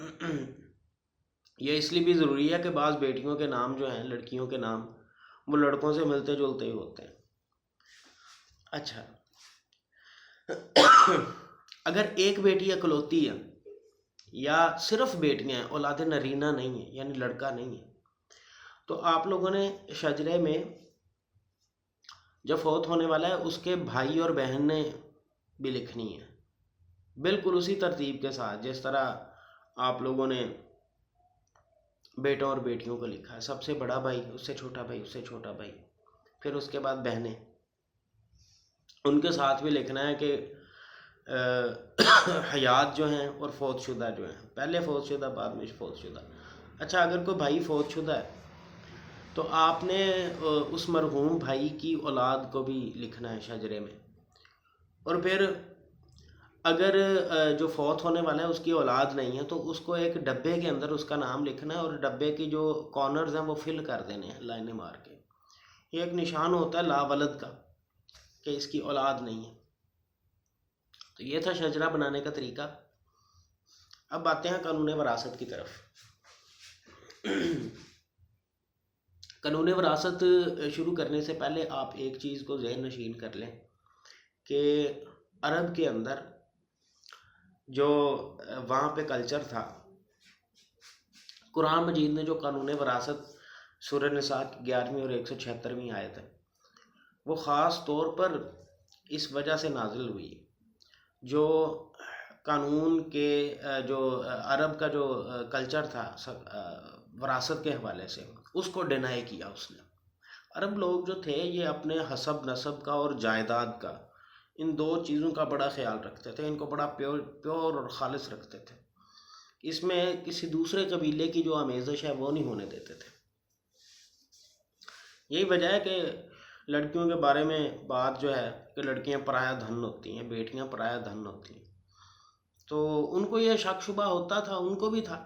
یہ اس لیے بھی ضروری ہے کہ بعض بیٹیوں کے نام جو ہیں، لڑکیوں کے نام، وہ لڑکوں سے ملتے جلتے ہی ہوتے ہیں۔ اچھا، اگر ایک بیٹی اکلوتی ہے یا صرف بیٹیاں ہیں، اولاد نرینہ نہیں ہے یعنی لڑکا نہیں ہے، تو آپ لوگوں نے شجرے میں جو فوت ہونے والا ہے اس کے بھائی اور بہن نے بھی لکھنی ہے، بالکل اسی ترتیب کے ساتھ جس طرح آپ لوگوں نے بیٹوں اور بیٹیوں کو لکھا ہے۔ سب سے بڑا بھائی، اس سے چھوٹا بھائی، اس سے چھوٹا بھائی، پھر اس کے بعد بہنیں، ان کے ساتھ بھی لکھنا ہے کہ حیات جو ہیں اور فوت شدہ جو ہیں، پہلے فوت شدہ بعد میں فوت شدہ۔ اچھا، اگر کوئی بھائی فوت شدہ ہے تو آپ نے اس مرحوم بھائی کی اولاد کو بھی لکھنا ہے شجرے میں، اور پھر اگر جو فوت ہونے والا ہے اس کی اولاد نہیں ہے تو اس کو ایک ڈبے کے اندر اس کا نام لکھنا ہے، اور ڈبے کی جو کارنرز ہیں وہ فل کر دینے ہیں لائنیں مار کے۔ یہ ایک نشان ہوتا ہے لا ولد کا کہ اس کی اولاد نہیں ہے۔ تو یہ تھا شجرہ بنانے کا طریقہ۔ اب آتے ہیں قانون وراثت کی طرف۔ قانون وراثت شروع کرنے سے پہلے آپ ایک چیز کو ذہن نشین کر لیں کہ عرب کے اندر جو وہاں پہ کلچر تھا، قرآن مجید نے جو قانون وراثت سورہ نساء کی 11ویں اور 176ویں آیت ہے، وہ خاص طور پر اس وجہ سے نازل ہوئی جو قانون کے جو عرب کا جو کلچر تھا وراثت کے حوالے سے، اس کو ڈینائی کیا اس نے۔ عرب لوگ جو تھے یہ اپنے حسب نسب کا اور جائیداد کا، ان دو چیزوں کا بڑا خیال رکھتے تھے، ان کو بڑا پیور اور خالص رکھتے تھے، اس میں کسی دوسرے قبیلے کی جو آمیزش ہے وہ نہیں ہونے دیتے تھے۔ یہی وجہ ہے کہ لڑکیوں کے بارے میں بات جو ہے کہ لڑکیاں پرایا دھن ہوتی ہیں، بیٹیاں پرایا دھن ہوتی ہیں، تو ان کو یہ شک شبہ ہوتا تھا، ان کو بھی تھا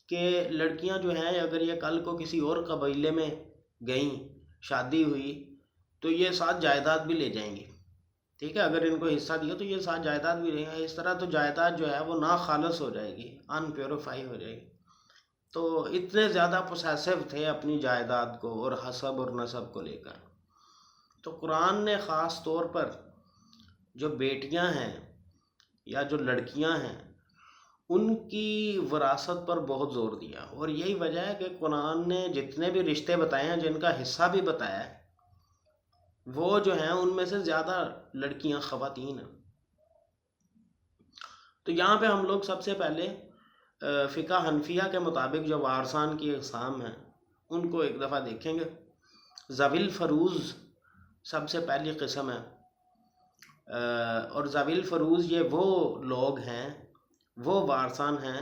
کہ لڑکیاں جو ہیں اگر یہ کل کو کسی اور قبیلے میں گئیں، شادی ہوئی تو یہ ساتھ جائیداد بھی لے جائیں گی، ٹھیک ہے، اگر ان کو حصہ دیا تو یہ ساتھ جائیداد بھی رہیں گے، اس طرح تو جائیداد جو ہے وہ ناخالص ہو جائے گی، ان پیوریفائی ہو جائے گی۔ تو اتنے زیادہ پوسیسو تھے اپنی جائیداد کو اور حسب اور نسب کو لے کر۔ تو قرآن نے خاص طور پر جو بیٹیاں ہیں یا جو لڑکیاں ہیں ان کی وراثت پر بہت زور دیا، اور یہی وجہ ہے کہ قرآن نے جتنے بھی رشتے بتائے ہیں، جن کا حصہ بھی بتایا ہے، وہ جو ہیں ان میں سے زیادہ لڑکیاں خواتین ہیں۔ تو یہاں پہ ہم لوگ سب سے پہلے فقہ حنفیہ کے مطابق جو وارثان کی اقسام ہیں ان کو ایک دفعہ دیکھیں گے۔ ذوی الفروض سب سے پہلی قسم ہے، اور ذوی الفروض یہ وہ لوگ ہیں، وہ وارثان ہیں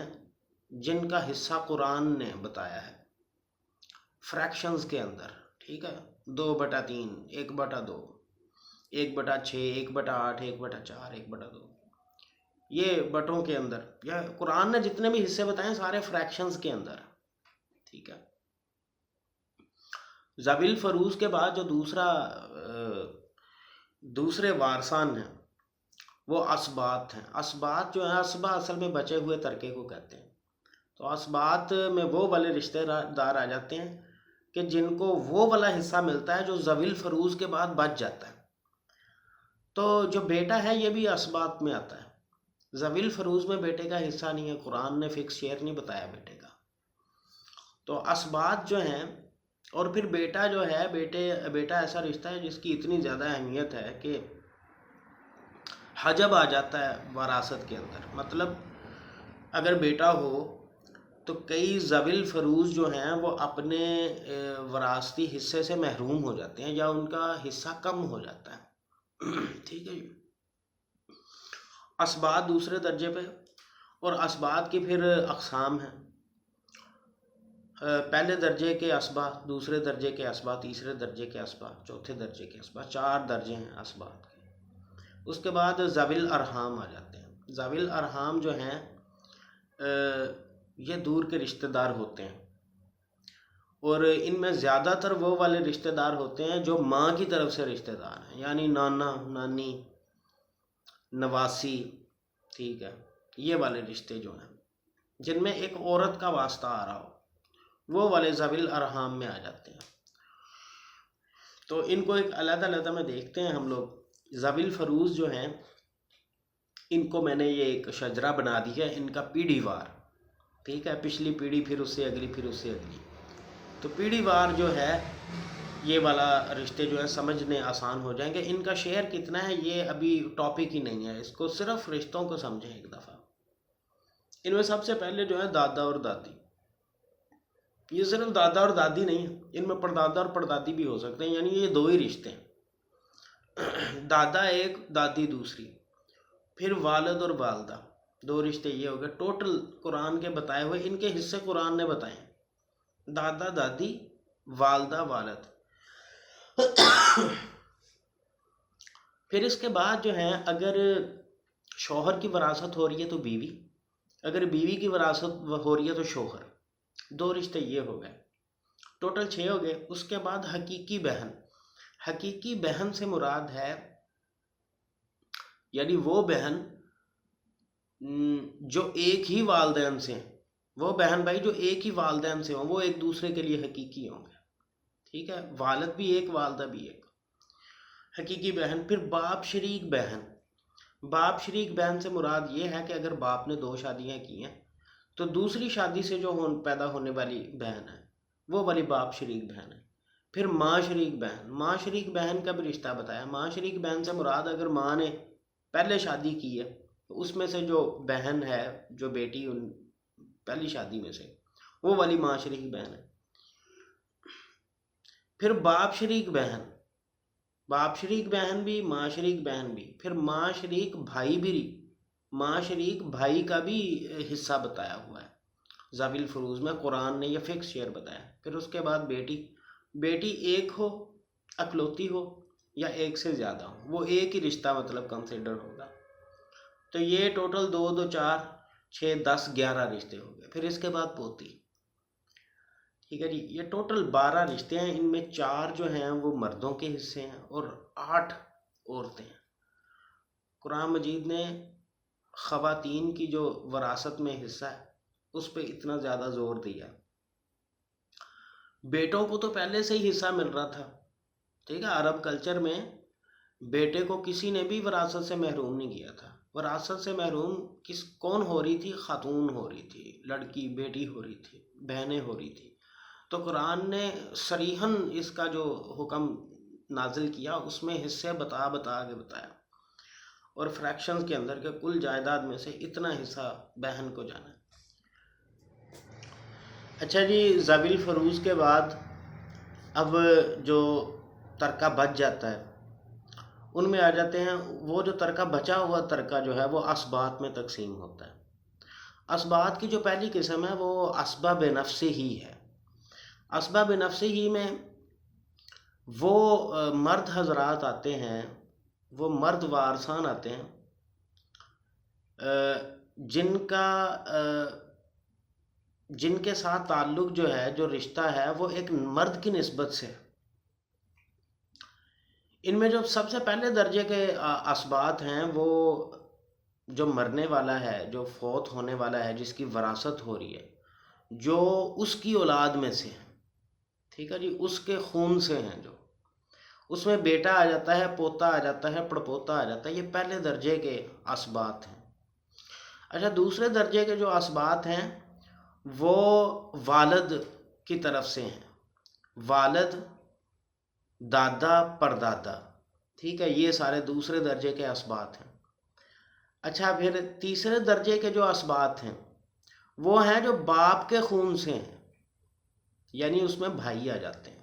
جن کا حصہ قرآن نے بتایا ہے فریکشنز کے اندر، ٹھیک ہے، 2/3، 1/2، 1/6، 1/8، 1/4، 1/2، یہ بٹوں کے اندر، یا قرآن نے جتنے بھی حصے بتائے سارے فریکشنز کے اندر، ٹھیک ہے۔ ذوی الفروض کے بعد جو دوسرے وارثان ہیں وہ اسبات ہیں۔ اسبات جو ہیں، اسبا اصل میں بچے ہوئے ترکے کو کہتے ہیں۔ تو اسبات میں وہ والے رشتہ دار آ جاتے ہیں کہ جن کو وہ والا حصہ ملتا ہے جو ذوی الفروض کے بعد بچ جاتا ہے۔ تو جو بیٹا ہے یہ بھی اسبات میں آتا ہے، ذوی الفروض میں بیٹے کا حصہ نہیں ہے، قرآن نے فکس شیئر نہیں بتایا بیٹے کا۔ تو اسبات جو ہیں، اور پھر بیٹا جو ہے، بیٹا ایسا رشتہ ہے جس کی اتنی زیادہ اہمیت ہے کہ حجب آ جاتا ہے وراثت کے اندر۔ مطلب اگر بیٹا ہو تو کئی ذوی الفروض جو ہیں وہ اپنے وراثتی حصے سے محروم ہو جاتے ہیں یا ان کا حصہ کم ہو جاتا ہے، ٹھیک ہے جی۔ اسبات دوسرے درجے پہ، اور اسبات کی پھر اقسام ہیں، پہلے درجے کے اسبات، دوسرے درجے کے اسبات، تیسرے درجے کے اسبات، چوتھے درجے کے اسبات، 4 درجے ہیں اسبات کے۔ اس کے بعد ذوی الارحام آ جاتے ہیں۔ ذوی الارحام جو ہیں یہ دور کے رشتہ دار ہوتے ہیں، اور ان میں زیادہ تر وہ والے رشتہ دار ہوتے ہیں جو ماں کی طرف سے رشتہ دار ہیں، یعنی نانا، نانی، نواسی، ٹھیک ہے، یہ والے رشتے جو ہیں۔ جن میں ایک عورت کا واسطہ آ رہا ہو، وہ والے ذوی الارحام میں آ جاتے ہیں۔ تو ان کو ایک علیحدہ علیحدہ میں دیکھتے ہیں ہم لوگ۔ ذوی الفروز جو ہیں، ان کو میں نے یہ ایک شجرہ بنا دی ہے، ان کا پیڑھی وار، ٹھیک ہے، پچھلی پیڑھی، پھر اس سے اگلی، پھر اس سے اگلی۔ تو پیڑھی وار جو ہے یہ والا رشتے جو ہیں سمجھنے آسان ہو جائیں گے۔ ان کا شیئر کتنا ہے یہ ابھی ٹاپک ہی نہیں ہے، اس کو صرف رشتوں کو سمجھیں ایک دفعہ۔ ان میں سب سے پہلے جو ہے دادا اور دادی۔ یہ صرف دادا اور دادی نہیں ہے، ان میں پردادا اور پردادی بھی ہو سکتے ہیں، یعنی یہ دو ہی رشتے ہیں، دادا ایک، دادی دوسری۔ پھر والد اور والدہ، دو رشتے یہ ہو گئے ٹوٹل قرآن کے بتائے ہوئے۔ ان کے حصے قرآن نے بتائے ہیں، دادا دادی، والدہ والد۔ پھر اس کے بعد جو ہے اگر شوہر کی وراثت ہو رہی ہے تو بیوی، اگر بیوی کی وراثت ہو رہی ہے تو شوہر، دو رشتے یہ ہو گئے، ٹوٹل 6 ہو گئے۔ اس کے بعد حقیقی بہن۔ حقیقی بہن سے مراد ہے یعنی وہ بہن جو ایک ہی والدین سے ہیں، وہ بہن بھائی جو ایک ہی والدین سے ہوں، وہ ایک دوسرے کے لیے حقیقی ہوں گے، ٹھیک ہے، والد بھی ایک، والدہ بھی ایک، حقیقی بہن۔ پھر باپ شریک بہن۔ باپ شریک بہن سے مراد یہ ہے کہ اگر باپ نے 2 شادیاں کی ہیں تو دوسری شادی سے جو پیدا ہونے والی بہن ہے وہ والی باپ شریک بہن ہے۔ پھر ماں شریک بہن۔ ماں شریک بہن کا بھی رشتہ بتایا۔ ماں شریک بہن سے مراد اگر ماں نے پہلے شادی کی ہے تو اس میں سے جو بہن ہے، جو بیٹی ان پہلی شادی میں سے، وہ والی ماں شریک بہن ہے۔ پھر باپ شریک بہن۔ باپ شریک بہن بھی، ماں شریک بہن بھی۔ پھر ماں شریک بھائی بھی، ماں شریک بھائی کا بھی حصہ بتایا ہوا ہے ذوی الفروز میں، قرآن نے یہ فکس شیئر بتایا۔ پھر اس کے بعد بیٹی۔ بیٹی ایک ہو، اکلوتی ہو، یا ایک سے زیادہ ہو، وہ ایک ہی رشتہ مطلب کنسیڈر ہوگا۔ تو یہ ٹوٹل 2 2 4 6 10 11 رشتے ہو گئے۔ پھر اس کے بعد پوتی، ٹھیک ہے جی، یہ ٹوٹل 12 رشتے ہیں۔ ان میں 4 جو ہیں وہ مردوں کے حصے ہیں اور 8 عورتیں ہیں۔ قرآن مجید نے خواتین کی جو وراثت میں حصہ ہے اس پہ اتنا زیادہ زور دیا۔ بیٹوں کو تو پہلے سے ہی حصہ مل رہا تھا، ٹھیک ہے، عرب کلچر میں بیٹے کو کسی نے بھی وراثت سے محروم نہیں کیا تھا۔ وراثت سے محروم کون ہو رہی تھی؟ خاتون ہو رہی تھی، لڑکی، بیٹی ہو رہی تھی، بہنیں ہو رہی تھی۔ تو قرآن نے صریحاً اس کا جو حکم نازل کیا اس میں حصے بتا کے بتایا، اور فریکشنز کے اندر کہ کل جائیداد میں سے اتنا حصہ بہن کو جانا ہے۔ اچھا جی، ذوی الفروز کے بعد اب جو ترکہ بچ جاتا ہے ان میں آ جاتے ہیں، وہ جو ترکہ بچا ہوا ترکہ جو ہے وہ اسبات میں تقسیم ہوتا ہے۔ اسبات کی جو پہلی قسم ہے وہ اسباب نفس ہی ہے۔ اسباب نفس ہی میں وہ مرد حضرات آتے ہیں، وہ مرد وارثان آتے ہیں جن کے ساتھ تعلق جو ہے، جو رشتہ ہے، وہ ایک مرد کی نسبت سے۔ ان میں جو سب سے پہلے درجے کے اسبات ہیں وہ جو مرنے والا ہے، جو فوت ہونے والا ہے، جس کی وراثت ہو رہی ہے، جو اس کی اولاد میں سے ہے، ٹھیک ہے جی، اس کے خون سے ہیں، جو اس میں بیٹا آ جاتا ہے، پوتا آ جاتا ہے، پڑپوتا آ جاتا ہے، یہ پہلے درجے کے اسبات ہیں۔ اچھا، دوسرے درجے کے جو اسبات ہیں وہ والد کی طرف سے ہیں، والد، دادا، پردادا، ٹھیک ہے، یہ سارے دوسرے درجے کے اسبات ہیں۔ اچھا، پھر تیسرے درجے کے جو اسبات ہیں وہ ہیں جو باپ کے خون سے ہیں، یعنی اس میں بھائی آ جاتے ہیں،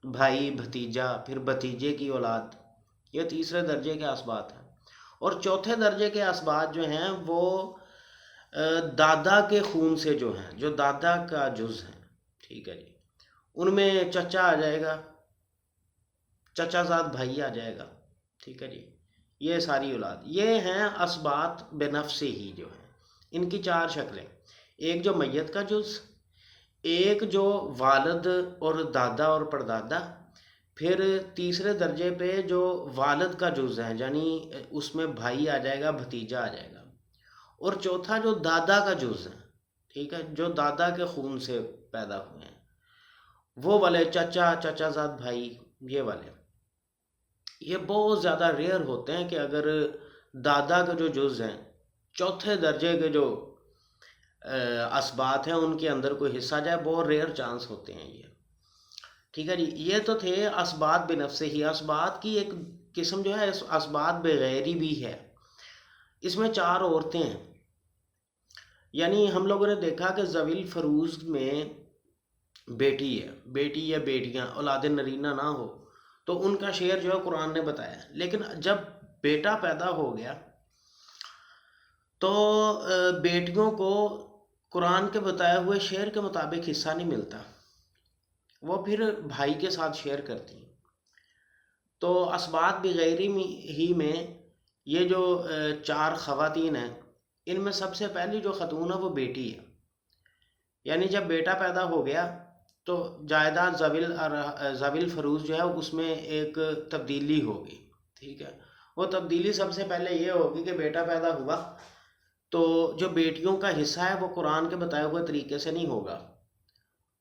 بھائی، بھتیجا، پھر بھتیجے کی اولاد، یہ تیسرے درجے کے اسبات ہیں۔ اور چوتھے درجے کے اسبات جو ہیں وہ دادا کے خون سے جو ہیں، جو دادا کا جز ہیں، ٹھیک ہے جی، ان میں چچا آ جائے گا، چچا زاد بھائی آ جائے گا، ٹھیک ہے جی، یہ ساری اولاد، یہ ہیں اسبات بنفس ہی جو ہیں۔ ان کی 4 شکلیں، ایک جو میت کا جز، ایک جو والد اور دادا اور پردادا، پھر تیسرے درجے پہ جو والد کا جز ہے، یعنی اس میں بھائی آ جائے گا، بھتیجا آ جائے گا، اور چوتھا جو دادا کا جز ہے، ٹھیک ہے، جو دادا کے خون سے پیدا ہوئے ہیں، وہ والے چچا زاد بھائی، یہ والے یہ بہت زیادہ ریئر ہوتے ہیں کہ اگر دادا کے جو جز ہیں، چوتھے درجے کے جو اسبات ہیں، ان کے اندر کوئی حصہ جائے، بہت ریئر چانس ہوتے ہیں یہ. ٹھیک ہے جی. یہ تو تھے اسبات بنفسے ہی. اسبات کی ایک قسم جو ہے اسبات بغیری بھی ہے. اس میں 4 عورتیں ہیں. یعنی ہم لوگوں نے دیکھا کہ ذوی الفروز میں بیٹی ہے، بیٹی یا بیٹیاں اولاد نرینہ نہ ہو تو ان کا شعر جو ہے قرآن نے بتایا. لیکن جب بیٹا پیدا ہو گیا تو بیٹیوں کو قرآن کے بتائے ہوئے شعر کے مطابق حصہ نہیں ملتا، وہ پھر بھائی کے ساتھ شیئر کرتی ہیں. تو اسبات بغیری ہی میں یہ جو 4 خواتین ہیں، ان میں سب سے پہلی جو خاتون ہے وہ بیٹی ہے. یعنی جب بیٹا پیدا ہو گیا تو جائیداد ذوی الفروز جو ہے اس میں ایک تبدیلی ہوگی. ٹھیک ہے، وہ تبدیلی سب سے پہلے یہ ہوگی کہ بیٹا پیدا ہوا تو جو بیٹیوں کا حصہ ہے وہ قرآن کے بتائے ہوئے طریقے سے نہیں ہوگا،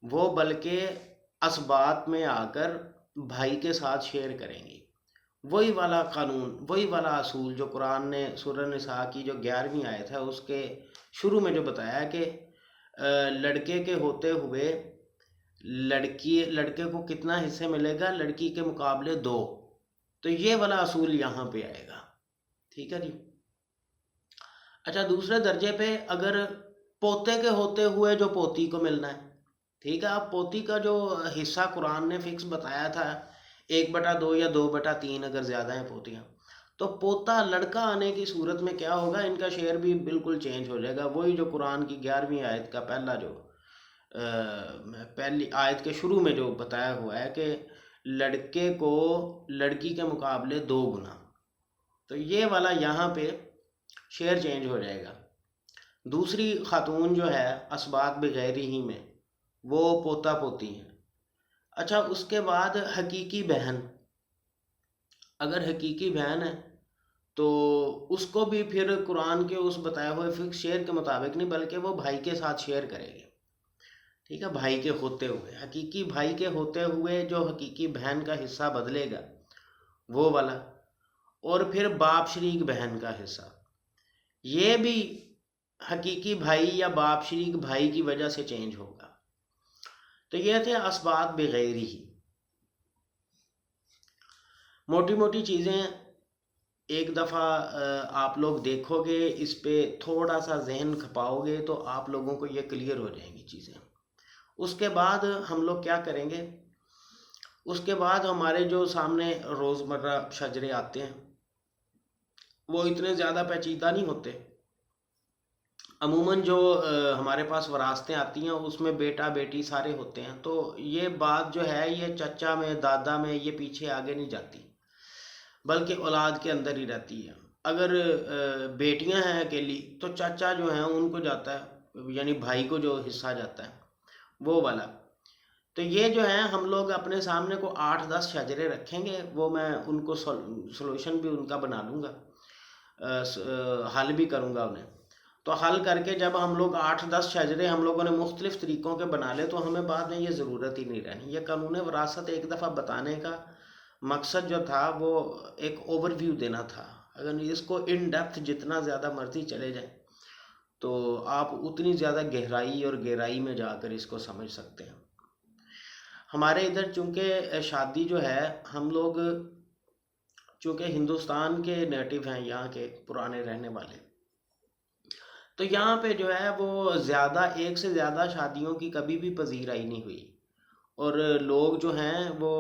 وہ بلکہ اسبات میں آ کر بھائی کے ساتھ شیئر کریں گی. وہی والا قانون، وہی والا اصول جو قرآن نے سورہ نساء کی جو 11ویں آیت ہے اس کے شروع میں جو بتایا ہے کہ لڑکے کے ہوتے ہوئے لڑکے کو کتنا حصے ملے گا، لڑکی کے مقابلے 2. تو یہ والا اصول یہاں پہ آئے گا. ٹھیک ہے جی. اچھا، دوسرے درجے پہ اگر پوتے کے ہوتے ہوئے جو پوتی کو ملنا ہے، ٹھیک ہے، اب پوتی کا جو حصہ قرآن نے فکس بتایا تھا 1/2 یا 2/3 اگر زیادہ ہیں پوتیاں، تو پوتا لڑکا آنے کی صورت میں کیا ہوگا، ان کا شعر بھی بالکل چینج ہو جائے گا. وہی جو قرآن کی 11ویں آیت کا پہلی آیت کے شروع میں جو بتایا ہوا ہے کہ لڑکے کو لڑکی کے مقابلے 2 گنا، تو یہ والا یہاں پہ شعر چینج ہو جائے گا. دوسری خاتون جو ہے اسبات بغیری ہی میں، وہ پوتا پوتی ہیں. اچھا، اس کے بعد حقیقی بہن، اگر حقیقی بہن ہے تو اس کو بھی پھر قرآن کے اس بتائے ہوئے فکس شعر کے مطابق نہیں بلکہ وہ بھائی کے ساتھ شیئر کرے گی. ٹھیک ہے، بھائی کے ہوتے ہوئے، حقیقی بھائی کے ہوتے ہوئے جو حقیقی بہن کا حصہ بدلے گا وہ والا. اور پھر باپ شریک بہن کا حصہ، یہ بھی حقیقی بھائی یا باپ شریک بھائی کی وجہ سے چینج ہوگا. تو یہ تھے اسبات بغیری ہی. موٹی موٹی چیزیں ایک دفعہ آپ لوگ دیکھو گے، اس پہ تھوڑا سا ذہن کھپاؤ گے تو آپ لوگوں کو یہ کلیئر ہو جائیں گی چیزیں. اس کے بعد ہم لوگ کیا کریں گے، اس کے بعد ہمارے جو سامنے روزمرہ شجرے آتے ہیں وہ اتنے زیادہ پیچیدہ نہیں ہوتے. عموماً جو ہمارے پاس وراثتیں آتی ہیں اس میں بیٹا بیٹی سارے ہوتے ہیں، تو یہ بات جو ہے یہ چچا میں دادا میں یہ پیچھے آگے نہیں جاتی بلکہ اولاد کے اندر ہی رہتی ہے. اگر بیٹیاں ہیں اکیلی تو چچا جو ہیں ان کو جاتا ہے، یعنی بھائی کو جو حصہ جاتا ہے وہ والا. تو یہ جو ہیں ہم لوگ اپنے سامنے کو 8-10 شجرے رکھیں گے، وہ میں ان کو سولوشن بھی ان کا بنا لوں گا، حل بھی کروں گا انہیں. تو حل کر کے جب ہم لوگ 8-10 شجرے ہم لوگوں نے مختلف طریقوں کے بنا لے تو ہمیں بعد میں یہ ضرورت ہی نہیں رہنی. یہ قانون وراثت ایک دفعہ بتانے کا مقصد جو تھا وہ ایک اوور ویو دینا تھا. اگر اس کو ان ڈیپتھ جتنا زیادہ مرضی چلے جائیں تو آپ اتنی زیادہ گہرائی اور گہرائی میں جا کر اس کو سمجھ سکتے ہیں. ہمارے ادھر چونکہ شادی جو ہے، ہم لوگ چونکہ ہندوستان کے نیٹو ہیں، یہاں کے پرانے رہنے والے، تو یہاں پہ جو ہے وہ ایک سے زیادہ شادیوں کی کبھی بھی پذیرائی نہیں ہوئی. اور لوگ جو ہیں وہ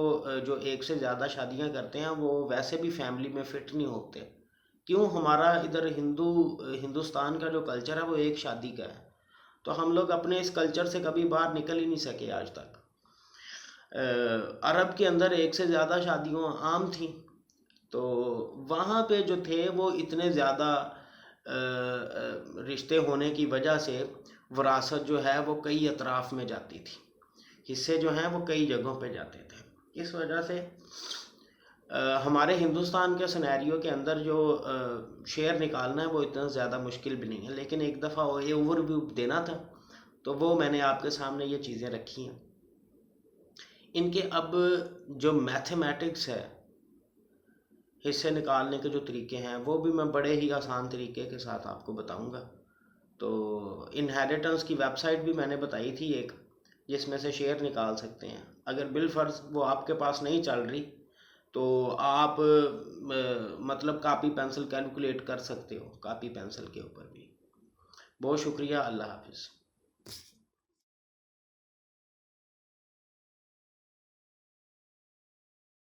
جو ایک سے زیادہ شادیاں کرتے ہیں وہ ویسے بھی فیملی میں فٹ نہیں ہوتے. کیوں؟ ہمارا ادھر ہندوستان کا جو کلچر ہے وہ ایک شادی کا ہے، تو ہم لوگ اپنے اس کلچر سے کبھی باہر نکل ہی نہیں سکے آج تک. عرب کے اندر ایک سے زیادہ شادیوں عام تھیں، تو وہاں پہ جو تھے وہ اتنے زیادہ رشتے ہونے کی وجہ سے وراثت جو ہے وہ کئی اطراف میں جاتی تھی، حصے جو ہیں وہ کئی جگہوں پہ جاتے تھے. اس وجہ سے ہمارے ہندوستان کے سینیریو کے اندر جو شعر نکالنا ہے وہ اتنا زیادہ مشکل بھی نہیں ہے. لیکن ایک دفعہ اوور ویو دینا تھا تو وہ میں نے آپ کے سامنے یہ چیزیں رکھی ہیں. ان کے اب جو میتھمیٹکس ہے، حصے نکالنے کے جو طریقے ہیں، وہ بھی میں بڑے ہی آسان طریقے کے ساتھ آپ کو بتاؤں گا. تو انہیریٹنس کی ویب سائٹ بھی میں نے بتائی تھی ایک، جس میں سے شیئر نکال سکتے ہیں. اگر بالفرض وہ آپ کے پاس نہیں چل رہی تو آپ مطلب کاپی پینسل کیلکولیٹ کر سکتے ہو، کاپی پینسل کے اوپر بھی. بہت شکریہ، اللہ حافظ.